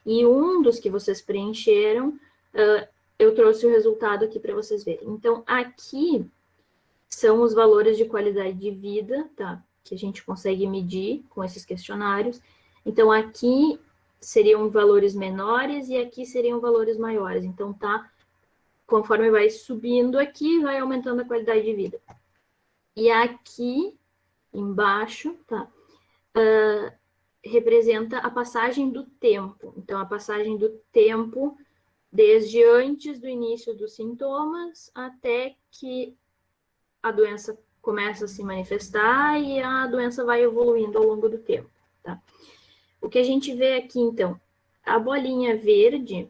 E um dos que vocês preencheram, eu trouxe o resultado aqui para vocês verem. Então, aqui são os valores de qualidade de vida, tá? Que a gente consegue medir com esses questionários. Então, aqui seriam valores menores e aqui seriam valores maiores. Então, tá? Conforme vai subindo aqui, vai aumentando a qualidade de vida. E aqui embaixo, tá? Representa a passagem do tempo. Então, a passagem do tempo desde antes do início dos sintomas até que a doença começa a se manifestar e a doença vai evoluindo ao longo do tempo, tá? O que a gente vê aqui, então, a bolinha verde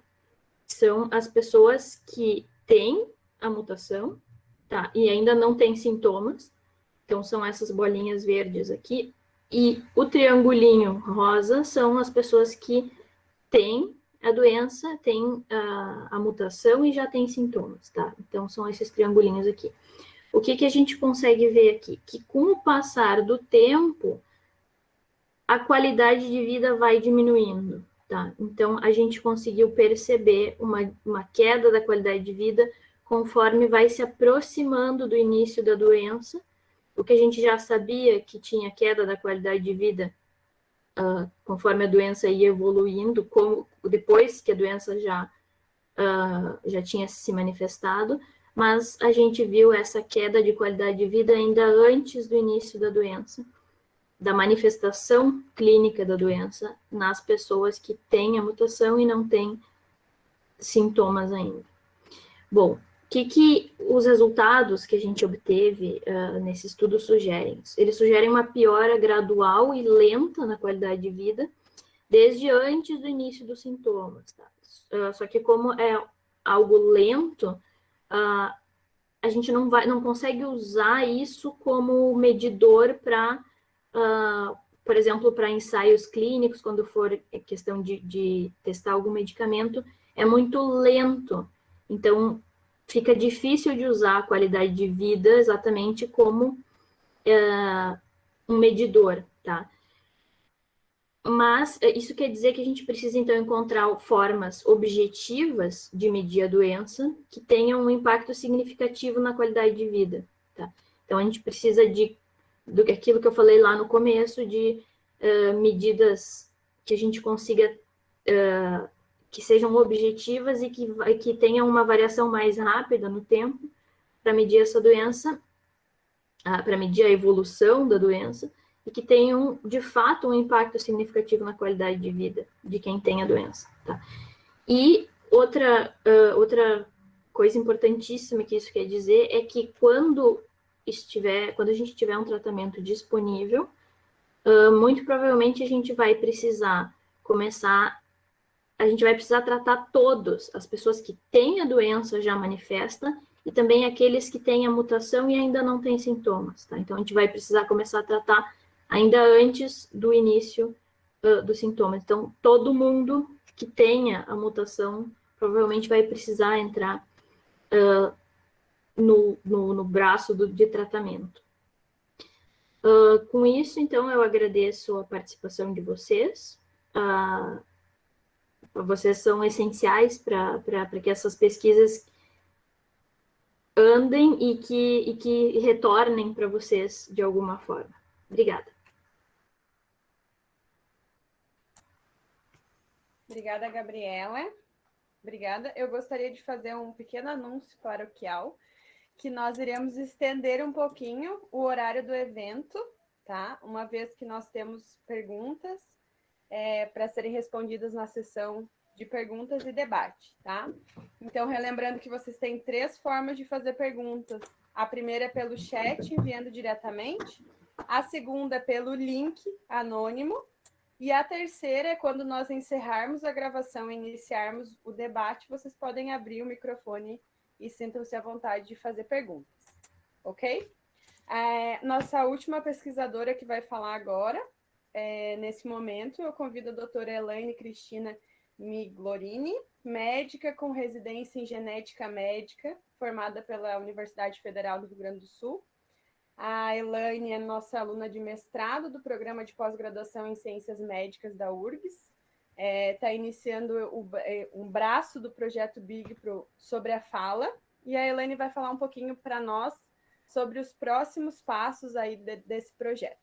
são as pessoas que têm a mutação, tá? E ainda não têm sintomas. Então, são essas bolinhas verdes aqui. E o triangulinho rosa são as pessoas que têm a doença, têm a mutação e já têm sintomas, tá? Então, são esses triangulinhos aqui. O que a gente consegue ver aqui? Que com o passar do tempo, a qualidade de vida vai diminuindo, tá? Então, a gente conseguiu perceber uma queda da qualidade de vida conforme vai se aproximando do início da doença. O que a gente já sabia que tinha queda da qualidade de vida conforme a doença ia evoluindo, depois que a doença já tinha se manifestado, mas a gente viu essa queda de qualidade de vida ainda antes do início da doença, da manifestação clínica da doença nas pessoas que têm a mutação e não têm sintomas ainda. Bom, o que os resultados que a gente obteve nesse estudo sugerem? Eles sugerem uma piora gradual e lenta na qualidade de vida desde antes do início dos sintomas, tá? Só que como é algo lento, a gente não consegue usar isso como medidor para, por exemplo, para ensaios clínicos, quando for questão de testar algum medicamento, é muito lento. Então, fica difícil de usar a qualidade de vida exatamente como um medidor, tá? Mas isso quer dizer que a gente precisa, então, encontrar formas objetivas de medir a doença que tenham um impacto significativo na qualidade de vida, tá? Então, a gente precisa daquilo que eu falei lá no começo, de medidas que a gente consiga, que sejam objetivas e que tenham uma variação mais rápida no tempo para medir essa doença, para medir a evolução da doença, e que tenham, de fato, um impacto significativo na qualidade de vida de quem tem a doença, tá? E outra coisa importantíssima que isso quer dizer é que quando a gente tiver um tratamento disponível, muito provavelmente a gente vai precisar tratar todas as pessoas que têm a doença já manifesta e também aqueles que têm a mutação e ainda não têm sintomas, tá? Então, a gente vai precisar começar a tratar ainda antes do início dos sintomas. Então, todo mundo que tenha a mutação provavelmente vai precisar entrar no braço de tratamento. Com isso, então, eu agradeço a participação de vocês. Vocês são essenciais para que essas pesquisas andem e que retornem para vocês de alguma forma. Obrigada. Obrigada, Gabriela. Obrigada. Eu gostaria de fazer um pequeno anúncio paroquial, que nós iremos estender um pouquinho o horário do evento, tá? Uma vez que nós temos perguntas para serem respondidas na sessão de perguntas e debate, tá? Então, relembrando que vocês têm 3 formas de fazer perguntas. A primeira é pelo chat, enviando diretamente. A segunda é pelo link anônimo. E a terceira é quando nós encerrarmos a gravação e iniciarmos o debate, vocês podem abrir o microfone e sintam-se à vontade de fazer perguntas, ok? Nossa última pesquisadora que vai falar agora, nesse momento, eu convido a doutora Elaine Cristina Miglorini, médica com residência em genética médica, formada pela Universidade Federal do Rio Grande do Sul. A Elaine é nossa aluna de mestrado do programa de pós-graduação em Ciências Médicas da URGS. Está iniciando um braço do projeto Big sobre a fala. E a Elaine vai falar um pouquinho para nós sobre os próximos passos aí desse projeto.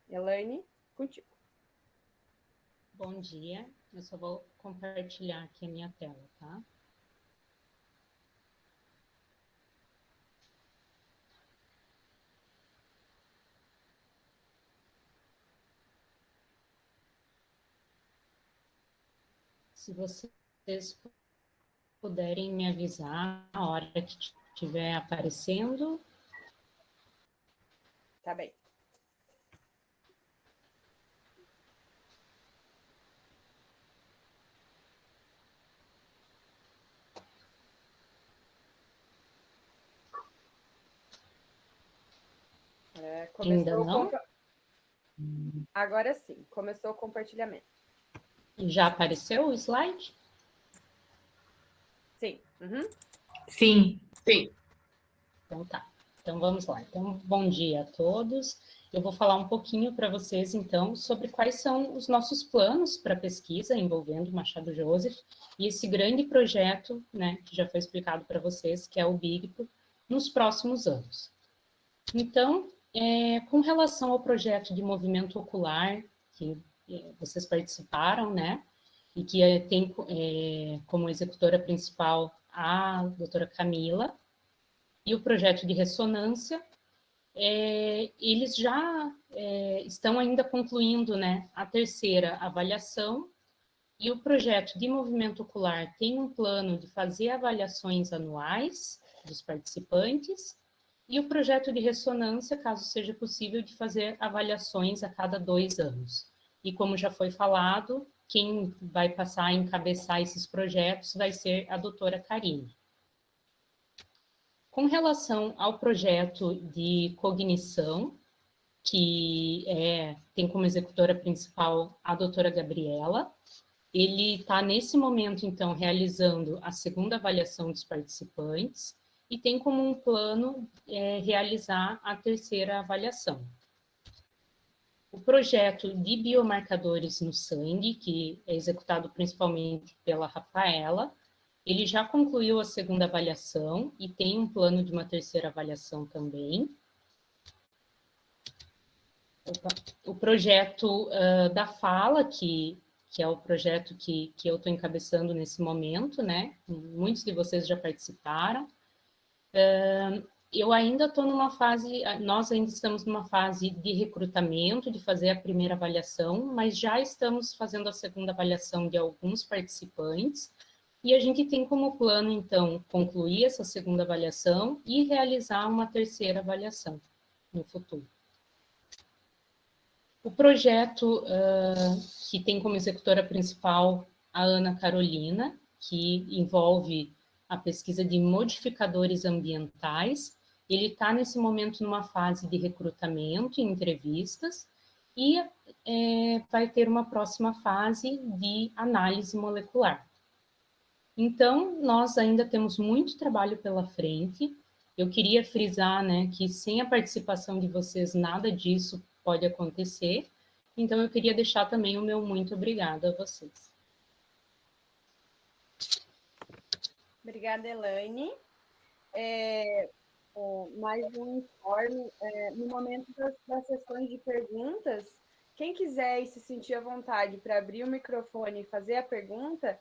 Elaine, contigo. Bom dia. Eu só vou compartilhar aqui a minha tela, tá? Se vocês puderem me avisar a hora que estiver aparecendo. Tá bem. Ainda não? Agora sim, começou o compartilhamento. Já apareceu o slide? Sim. Uhum. Sim. Sim. Então tá. Então vamos lá. Então, bom dia a todos. Eu vou falar um pouquinho para vocês, então, sobre quais são os nossos planos para pesquisa envolvendo Machado Joseph e esse grande projeto, né, que já foi explicado para vocês, que é o BIGPRO, nos próximos anos. Então, com relação ao projeto de movimento ocular, que vocês participaram, né, e que tem como executora principal a doutora Camila, e o projeto de ressonância, eles já estão ainda concluindo, né, a terceira avaliação, e o projeto de movimento ocular tem um plano de fazer avaliações anuais dos participantes, e o projeto de ressonância, caso seja possível, de fazer avaliações a cada 2 anos. E como já foi falado, quem vai passar a encabeçar esses projetos vai ser a doutora Karine. Com relação ao projeto de cognição, que tem como executora principal a doutora Gabriela, ele está, nesse momento, então, realizando a segunda avaliação dos participantes e tem como um plano realizar a terceira avaliação. O projeto de biomarcadores no sangue, que é executado principalmente pela Rafaela, ele já concluiu a segunda avaliação e tem um plano de uma terceira avaliação também. O projeto da Fala, que é o projeto que eu estou encabeçando nesse momento, né? Muitos de vocês já participaram. Eu ainda estou numa fase, nós ainda estamos numa fase de recrutamento, de fazer a primeira avaliação, mas já estamos fazendo a segunda avaliação de alguns participantes, e a gente tem como plano, então, concluir essa segunda avaliação e realizar uma terceira avaliação no futuro. O projeto que tem como executora principal a Ana Carolina, que envolve a pesquisa de modificadores ambientais, ele está nesse momento numa fase de recrutamento e entrevistas, e vai ter uma próxima fase de análise molecular. Então, nós ainda temos muito trabalho pela frente, Eu queria frisar, né, que sem a participação de vocês, nada disso pode acontecer. Então, eu queria deixar também o meu muito obrigada a vocês. Obrigada, Elaine. Mais um informe. No momento das sessões de perguntas, quem quiser e se sentir à vontade para abrir o microfone e fazer a pergunta,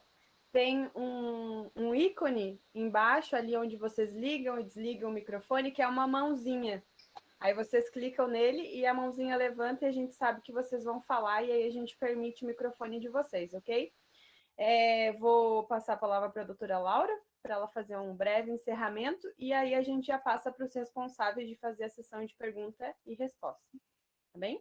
tem um ícone embaixo, ali onde vocês ligam e desligam o microfone, que é uma mãozinha. Aí vocês clicam nele e a mãozinha levanta e a gente sabe que vocês vão falar e aí a gente permite o microfone de vocês, ok? Vou passar a palavra para a doutora Laura, para ela fazer um breve encerramento, e aí a gente já passa para os responsáveis de fazer a sessão de pergunta e resposta. Tá bem?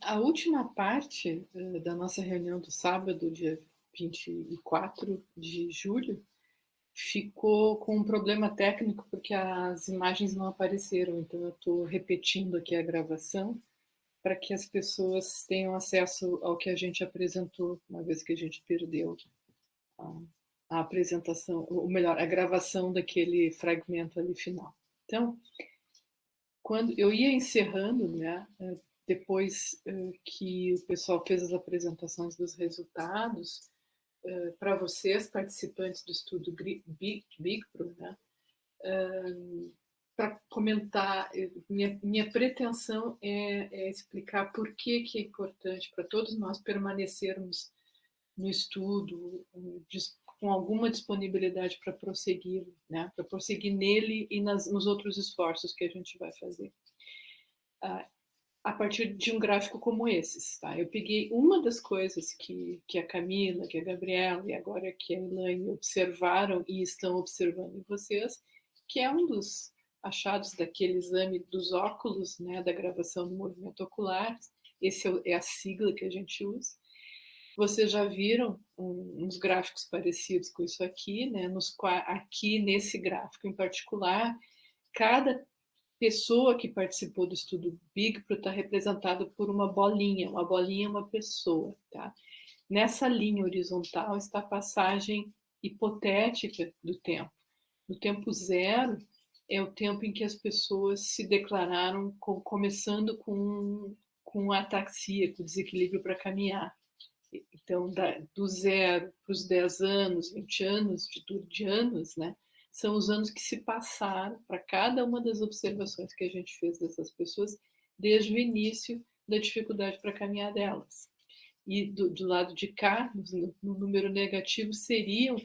A última parte da nossa reunião do sábado, dia 24 de julho, ficou com um problema técnico, porque as imagens não apareceram, então eu estou repetindo aqui a gravação, para que as pessoas tenham acesso ao que a gente apresentou, uma vez que a gente perdeu a apresentação, ou melhor, a gravação daquele fragmento ali final. Então, quando eu ia encerrando, né, depois que o pessoal fez as apresentações dos resultados, para vocês, participantes do estudo BIGPRO, né, para comentar, minha pretensão é explicar por que é importante para todos nós permanecermos no estudo, com alguma disponibilidade para prosseguir, né? Para prosseguir nele e nos outros esforços que a gente vai fazer. A partir de um gráfico como esses, tá? Eu peguei uma das coisas que a Camila, que a Gabriela e agora que a Elaine observaram e estão observando em vocês, que é um dos achados daquele exame dos óculos, né, da gravação do movimento ocular. Esse é a sigla que a gente usa. Vocês já viram uns gráficos parecidos com isso aqui, né? Aqui nesse gráfico em particular, cada pessoa que participou do estudo BIGPRO está representada por uma bolinha. Uma bolinha é uma pessoa, tá? Nessa linha horizontal está a passagem hipotética do tempo. No tempo zero é o tempo em que as pessoas se declararam começando com ataxia, com desequilíbrio para caminhar. Então, do 0 para os 10 anos, 20 anos, de anos, né, são os anos que se passaram para cada uma das observações que a gente fez dessas pessoas desde o início da dificuldade para caminhar delas. E do lado de cá, no número negativo, seriam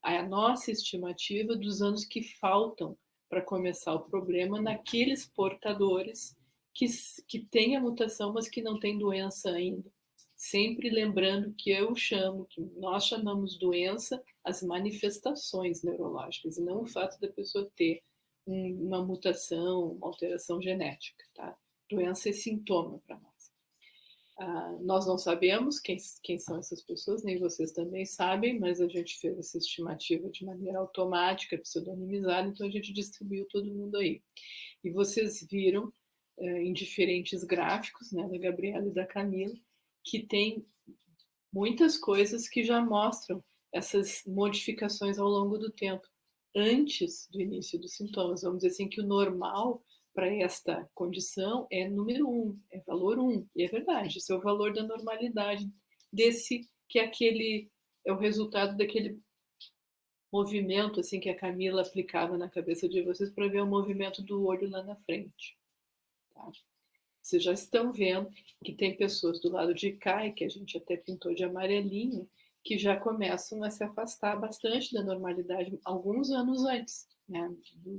a nossa estimativa dos anos que faltam para começar o problema naqueles portadores que têm a mutação, mas que não têm doença ainda. Sempre lembrando que nós chamamos doença as manifestações neurológicas, e não o fato da pessoa ter uma mutação, uma alteração genética, tá? Doença é sintoma para nós. Nós não sabemos quem são essas pessoas, nem vocês também sabem, mas a gente fez essa estimativa de maneira automática, pseudonimizada, então a gente distribuiu todo mundo aí. E vocês viram em diferentes gráficos, né, da Gabriela e da Camila, que tem muitas coisas que já mostram essas modificações ao longo do tempo, antes do início dos sintomas. Vamos dizer assim que o normal para esta condição é número 1, é valor 1. E é verdade, esse é o valor da normalidade é o resultado daquele movimento assim que a Camila aplicava na cabeça de vocês para ver o movimento do olho lá na frente. Tá? Vocês já estão vendo que tem pessoas do lado de cá, e que a gente até pintou de amarelinho, que já começam a se afastar bastante da normalidade alguns anos antes, né,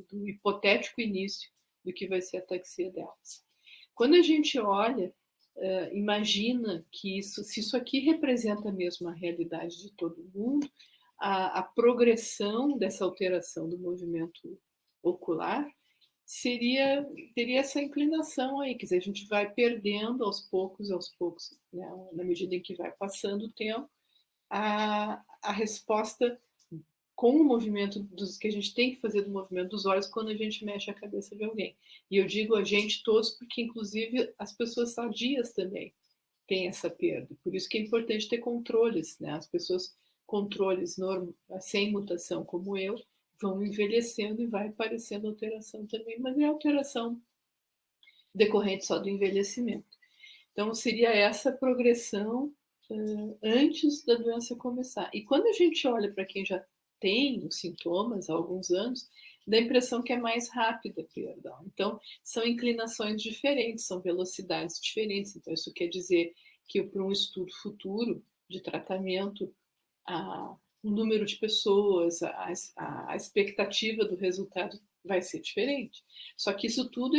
do hipotético início do que vai ser a ataxia delas. Quando a gente olha, imagina que se isso aqui representa mesmo a realidade de todo mundo, a progressão dessa alteração do movimento ocular teria essa inclinação aí, quer dizer, a gente vai perdendo aos poucos, né, na medida em que vai passando o tempo, a resposta com o movimento que a gente tem que fazer do movimento dos olhos quando a gente mexe a cabeça de alguém. E eu digo a gente todos, porque inclusive as pessoas sadias também têm essa perda. Por isso que é importante ter controles, né? As pessoas controles sem mutação como eu, vão envelhecendo e vai aparecendo alteração também, mas é alteração decorrente só do envelhecimento. Então, seria essa progressão antes da doença começar. E quando a gente olha para quem já tem os sintomas há alguns anos, dá a impressão que é mais rápida a perda. Então, são inclinações diferentes, são velocidades diferentes. Então, isso quer dizer que para um estudo futuro de tratamento, o número de pessoas, a expectativa do resultado vai ser diferente. Só que isso tudo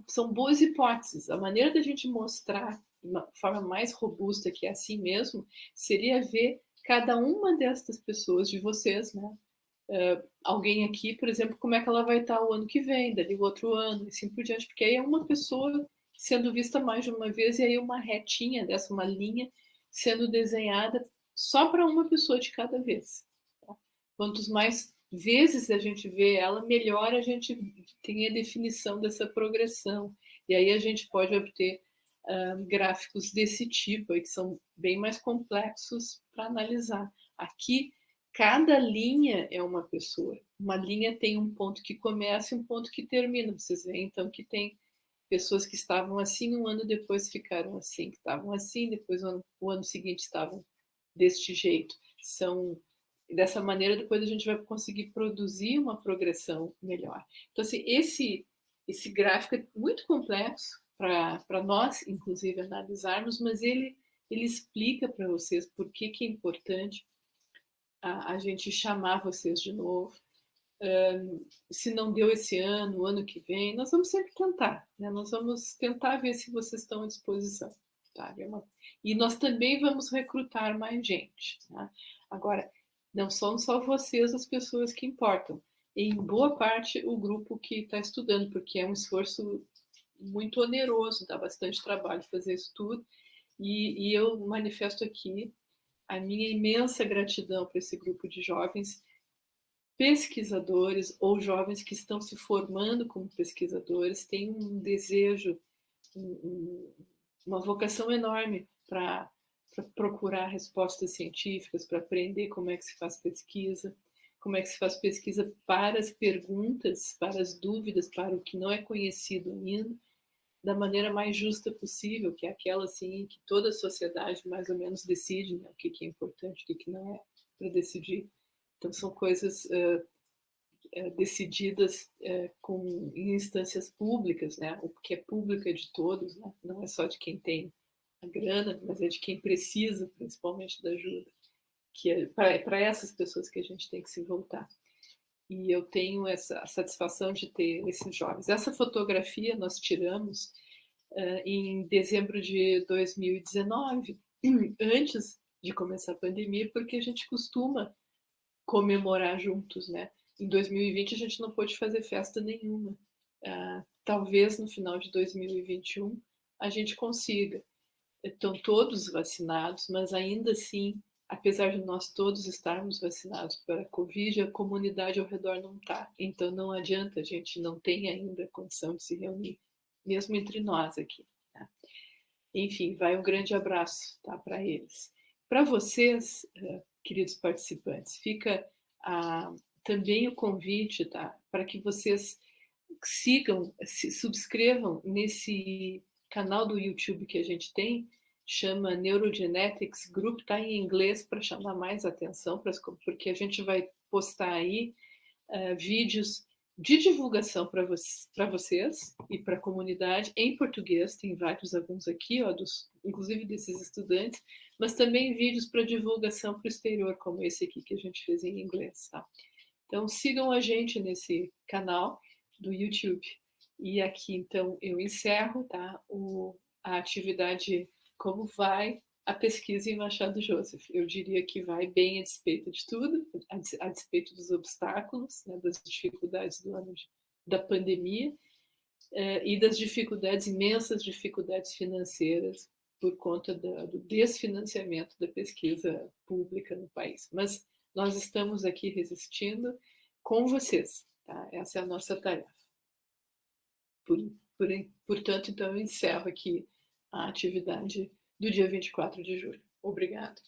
são boas hipóteses. A maneira da gente mostrar de uma forma mais robusta que é assim mesmo, seria ver cada uma destas pessoas, de vocês, né? Alguém aqui, por exemplo, como é que ela vai estar o ano que vem, dali o outro ano, e assim por diante, porque aí é uma pessoa sendo vista mais de uma vez, e aí uma retinha dessa, uma linha, sendo desenhada só para uma pessoa de cada vez. Tá? Quantos mais vezes a gente vê ela, melhor a gente tem a definição dessa progressão. E aí a gente pode obter gráficos desse tipo, aí, que são bem mais complexos para analisar. Aqui, cada linha é uma pessoa. Uma linha tem um ponto que começa e um ponto que termina. Vocês veem, então, que tem pessoas que estavam assim, um ano depois ficaram assim, que estavam assim, depois o ano seguinte estavam deste jeito. Dessa maneira, depois a gente vai conseguir produzir uma progressão melhor. Então, assim, esse gráfico é muito complexo para nós, inclusive, analisarmos, mas ele explica para vocês por que é importante a gente chamar vocês de novo. Se não deu esse ano, o ano que vem, nós vamos sempre tentar, né? Nós vamos tentar ver se vocês estão à disposição. Tá? E nós também vamos recrutar mais gente. Tá? Agora, não são só vocês as pessoas que importam. Em boa parte, o grupo que está estudando, porque é um esforço muito oneroso, dá bastante trabalho fazer isso tudo. E eu manifesto aqui a minha imensa gratidão para esse grupo de jovens pesquisadores ou jovens que estão se formando como pesquisadores, têm um desejo, uma vocação enorme para procurar respostas científicas, para aprender como é que se faz pesquisa, como é que se faz pesquisa para as perguntas, para as dúvidas, para o que não é conhecido ainda, da maneira mais justa possível, que é aquela assim que toda a sociedade mais ou menos decide, né, o que é importante, o que não é, para decidir. Então, são coisas decididas em instâncias públicas, né? O que é público é de todos, né? Não é só de quem tem a grana, mas é de quem precisa, principalmente, da ajuda. Que é para essas pessoas que a gente tem que se voltar. E eu tenho essa satisfação de ter esses jovens. Essa fotografia nós tiramos em dezembro de 2019, antes de começar a pandemia, porque a gente costuma comemorar juntos, né? Em 2020 a gente não pôde fazer festa nenhuma. Talvez no final de 2021 a gente consiga. Estão todos vacinados, mas ainda assim, apesar de nós todos estarmos vacinados para a Covid, a comunidade ao redor não está. Então não adianta, a gente não tem ainda a condição de se reunir, mesmo entre nós aqui. Tá? Enfim, vai um grande abraço, tá, para eles. Para vocês, queridos participantes, fica também o convite, tá, para que vocês sigam, se subscrevam nesse canal do YouTube que a gente tem, chama Neurogenetics Group, está em inglês para chamar mais atenção, porque a gente vai postar aí vídeos de divulgação para vocês e para a comunidade em português, tem alguns aqui, inclusive desses estudantes, mas também vídeos para divulgação para o exterior, como esse aqui que a gente fez em inglês. Tá? Então sigam a gente nesse canal do YouTube. E aqui, então, eu encerro, tá, a atividade, como vai a pesquisa em Machado Joseph. Eu diria que vai bem a despeito de tudo, a despeito dos obstáculos, né, das dificuldades do ano da pandemia e das imensas dificuldades financeiras por conta do desfinanciamento da pesquisa pública no país. Mas nós estamos aqui resistindo com vocês, tá? Essa é a nossa tarefa. Portanto, então, eu encerro aqui a atividade do dia 24 de julho. Obrigada.